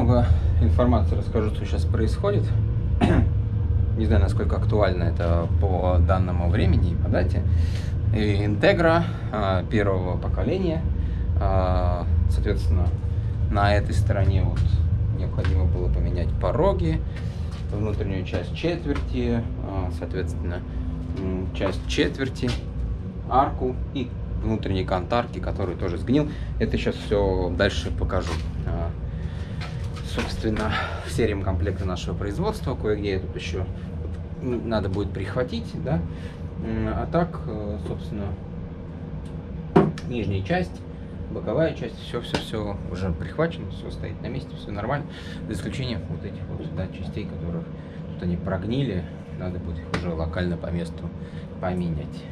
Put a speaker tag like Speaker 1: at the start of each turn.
Speaker 1: немного информации расскажу, что сейчас происходит. Не знаю, насколько актуально это по данному времени и по дате. Integra первого поколения. Соответственно, на этой стороне вот необходимо было поменять пороги, внутреннюю часть четверти, соответственно, часть четверти, арку и внутренние контарки, который тоже сгнил. Это сейчас все дальше покажу. Собственно, все ремкомплекты нашего производства, кое-где тут еще надо будет прихватить, да. А так, собственно, нижняя часть, боковая часть, все уже прихвачено, все стоит на месте, все нормально, за исключением вот этих вот, да, частей, которых тут они прогнили, надо будет их уже локально по месту поменять.